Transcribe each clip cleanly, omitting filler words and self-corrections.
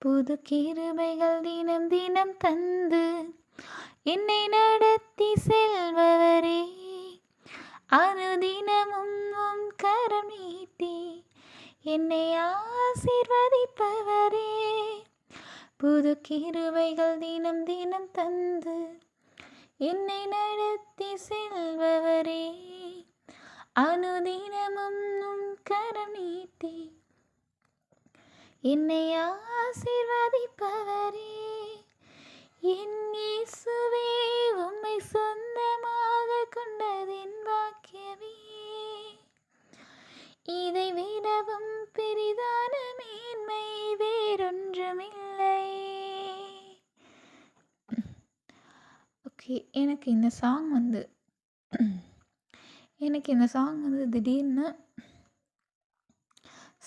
புது கிருபைகள் தினம் தினம் தந்து என்னை நடத்தி செல்பவரே, அனுதினமும் உம் கரம் நீட்டி என்னை ஆசீர்வதிப்பவரே. புது கிருபைகள் தினம் தினம் தந்து என்னை நடத்தி செல்பவரே, அனுதினமும் உம் கரம் நீட்டி என்னை ஆசீர்வதிப்பவரே. என் இயேசுவே, உம்மை சொந்தமாக கொண்டதின் பாக்கியமே, இதை விடவும் பெரிதான மேன்மை வேறொன்றுமில்லை. ஓகே, எனக்கு இந்த சாங் வந்து திடீர்னு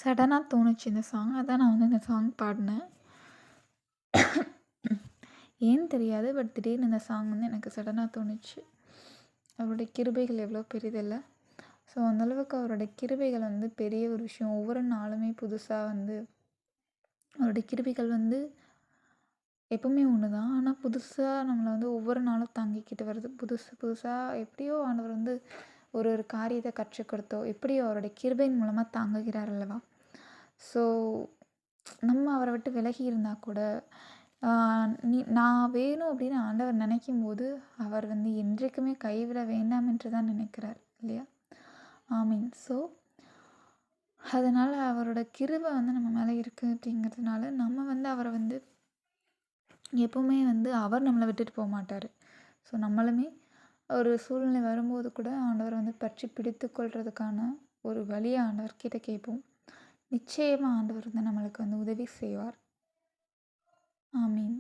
சடனாக தோணுச்சு இந்த சாங். அதான் நான் வந்து இந்த சாங் பாடினேன். ஏன்னு தெரியாது, பட் திடீர்னு இந்த சாங் வந்து எனக்கு சடனாக தோணுச்சு. அவருடைய கிருபைகள் எவ்வளோ பெரிதில்லை. ஸோ அந்தளவுக்கு அவருடைய கிருபைகள் வந்து பெரிய ஒரு விஷயம். ஒவ்வொரு நாளுமே புதுசாக வந்து அவருடைய கிருபைகள் வந்து எப்பவுமே ஒன்று தான். ஆனால் புதுசாக நம்மளை வந்து ஒவ்வொரு நாளும் தாங்கிக்கிட்டு வருது. புதுசாக எப்படியோ ஆண்டவர் வந்து ஒரு ஒரு காரியத்தை கற்றுக் கொடுத்தோ எப்படியோ அவருடைய கிருபையின் மூலமாக தாங்குகிறார் அல்லவா. ஸோ நம்ம அவரை விட்டு விலகி இருந்தால் கூட நான் வேணும் அப்படின்னு ஆண்டவர் நினைக்கும் போது அவர் வந்து என்றைக்குமே கைவிட வேண்டாம் என்று தான் நினைக்கிறார் இல்லையா. ஆமீன். ஸோ அதனால் அவரோட கிருபை வந்து நம்ம மேலே இருக்குது அப்படிங்கிறதுனால நம்ம வந்து அவரை வந்து எப்போவுமே வந்து அவர் நம்மளை விட்டுட்டு போக மாட்டார். ஸோ நம்மளுமே ஒரு சூழ்நிலை வரும்போது கூட ஆண்டவர் வந்து பற்றி பிடித்து கொள்றதுக்கான ஒரு வழியை ஆண்டவர்கிட்ட கேட்போம். நிச்சயமாக ஆண்டவர் வந்து நம்மளுக்கு வந்து உதவி செய்வார். ஆமீன்.